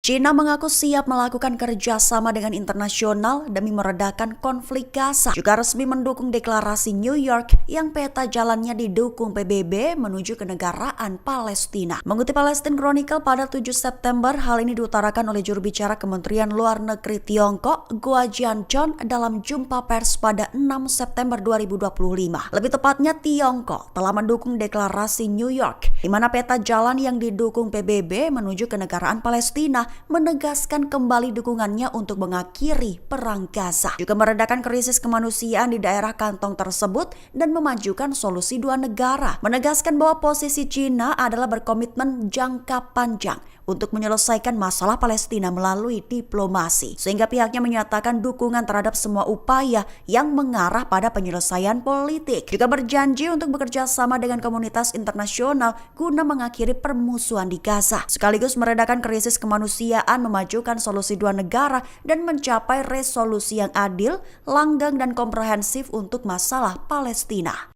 China mengaku siap melakukan kerjasama dengan internasional demi meredakan konflik Gaza. Juga resmi mendukung deklarasi New York yang peta jalannya didukung PBB menuju kenegaraan Palestina. Mengutip Palestine Chronicle pada 7 September, hal ini diutarakan oleh juru bicara Kementerian Luar Negeri Tiongkok, Guo Jianchong, dalam jumpa pers pada 6 September 2025. Lebih tepatnya, Tiongkok telah mendukung deklarasi New York, di mana peta jalan yang didukung PBB menuju kenegaraan Palestina menegaskan kembali dukungannya untuk mengakhiri perang Gaza, juga meredakan krisis kemanusiaan di daerah kantong tersebut dan memajukan solusi dua negara. Menegaskan bahwa posisi China adalah berkomitmen jangka panjang untuk menyelesaikan masalah Palestina melalui diplomasi, sehingga pihaknya menyatakan dukungan terhadap semua upaya yang mengarah pada penyelesaian politik. Juga berjanji untuk bekerja sama dengan komunitas internasional guna mengakhiri permusuhan di Gaza, sekaligus meredakan krisis kemanusiaan, memajukan solusi dua negara, dan mencapai resolusi yang adil, langgeng, dan komprehensif untuk masalah Palestina.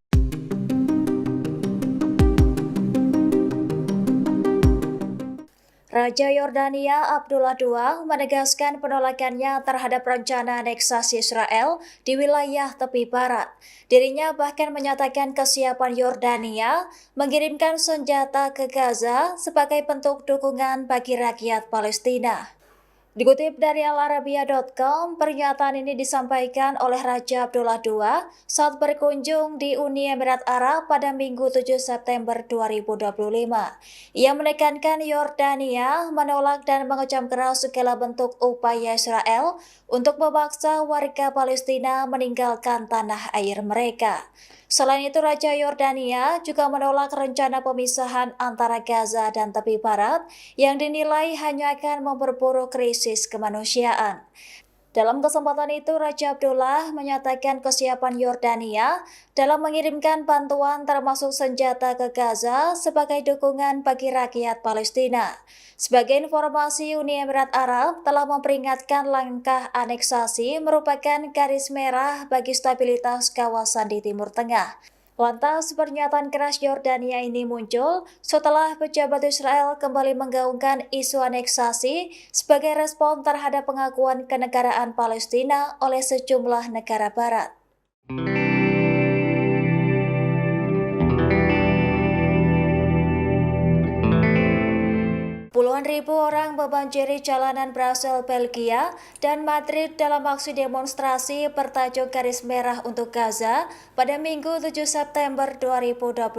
Raja Yordania Abdullah II menegaskan penolakannya terhadap rencana aneksasi Israel di wilayah tepi barat. Dirinya bahkan menyatakan kesiapan Yordania mengirimkan senjata ke Gaza sebagai bentuk dukungan bagi rakyat Palestina. Dikutip dari alarabia.com, pernyataan ini disampaikan oleh Raja Abdullah II saat berkunjung di Uni Emirat Arab pada Minggu 7 September 2025. Ia menekankan Yordania menolak dan mengecam keras segala bentuk upaya Israel untuk memaksa warga Palestina meninggalkan tanah air mereka. Selain itu, Raja Yordania juga menolak rencana pemisahan antara Gaza dan tepi barat yang dinilai hanya akan memperburuk krisis kemanusiaan. Dalam kesempatan itu, Raja Abdullah menyatakan kesiapan Yordania dalam mengirimkan bantuan termasuk senjata ke Gaza sebagai dukungan bagi rakyat Palestina. Sebagai informasi, Uni Emirat Arab telah memperingatkan langkah aneksasi merupakan garis merah bagi stabilitas kawasan di Timur Tengah. Lantas, pernyataan keras Yordania ini muncul setelah pejabat Israel kembali menggaungkan isu aneksasi sebagai respon terhadap pengakuan kenegaraan Palestina oleh sejumlah negara barat. Puluhan ribu orang membanjiri jalanan Brussels, Belgia, dan Madrid dalam aksi demonstrasi bertajuk Garis Merah untuk Gaza pada Minggu 7 September 2025.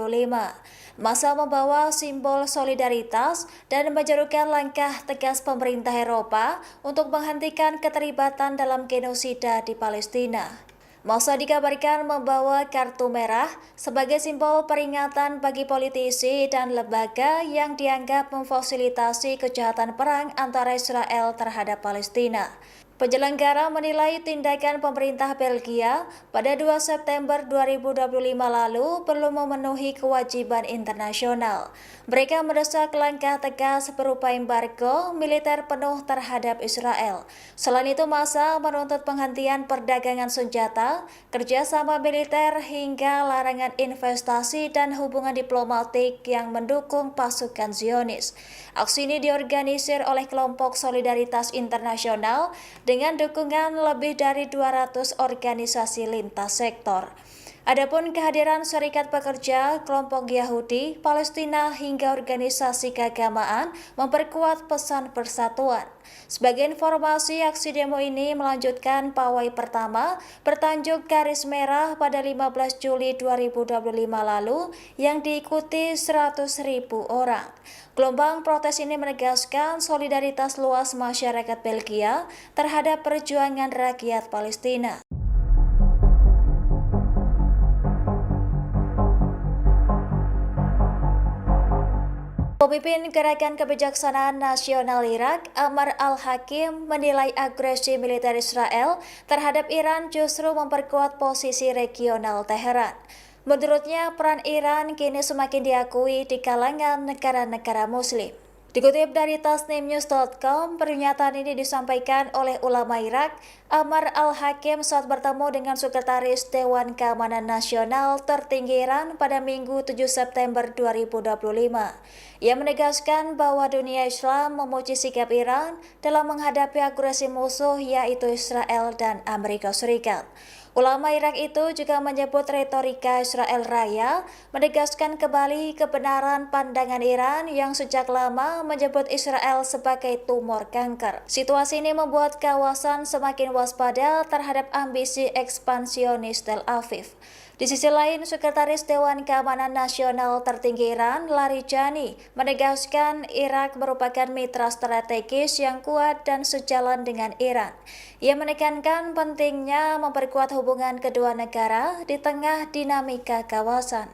Massa membawa simbol solidaritas dan menyerukan langkah tegas pemerintah Eropa untuk menghentikan keterlibatan dalam genosida di Palestina. Massa dikabarkan membawa kartu merah sebagai simbol peringatan bagi politisi dan lembaga yang dianggap memfasilitasi kejahatan perang antara Israel terhadap Palestina. Penyelenggara menilai tindakan pemerintah Belgia pada 2 September 2025 lalu belum memenuhi kewajiban internasional. Mereka mendesak langkah tegas berupa embargo militer penuh terhadap Israel. Selain itu, Massa menuntut penghentian perdagangan senjata, kerjasama militer, hingga larangan investasi dan hubungan diplomatik yang mendukung pasukan Zionis. Aksi ini diorganisir oleh kelompok Solidaritas Internasional dengan dukungan lebih dari 200 organisasi lintas sektor. Adapun kehadiran Serikat Pekerja, kelompok Yahudi, Palestina, hingga organisasi keagamaan memperkuat pesan persatuan. Sebagai informasi, aksi demo ini melanjutkan pawai pertama bertajuk Garis Merah pada 15 Juli 2025 lalu yang diikuti 100.000 orang. Gelombang protes ini menegaskan solidaritas luas masyarakat Belgia terhadap perjuangan rakyat Palestina. Pemimpin Gerakan Kebijaksanaan Nasional Irak, Ammar al-Hakim, menilai agresi militer Israel terhadap Iran justru memperkuat posisi regional Teheran. Menurutnya, peran Iran kini semakin diakui di kalangan negara-negara Muslim. Dikutip dari tasnimnews.com, pernyataan ini disampaikan oleh ulama Irak, Ammar al-Hakim saat bertemu dengan Sekretaris Dewan Keamanan Nasional tertinggi Iran pada Minggu 7 September 2025. Ia menegaskan bahwa dunia Islam memuji sikap Iran dalam menghadapi agresi musuh yaitu Israel dan Amerika Serikat. Ulama Irak itu juga menyebut retorika Israel Raya, menegaskan kembali kebenaran pandangan Iran yang sejak lama menyebut Israel sebagai tumor kanker. Situasi ini membuat kawasan semakin waspada terhadap ambisi ekspansionis Tel Aviv. Di sisi lain, Sekretaris Dewan Keamanan Nasional tertinggi Iran, Larijani, menegaskan Irak merupakan mitra strategis yang kuat dan sejalan dengan Iran. Ia menekankan pentingnya memperkuat hubungan kedua negara di tengah dinamika kawasan.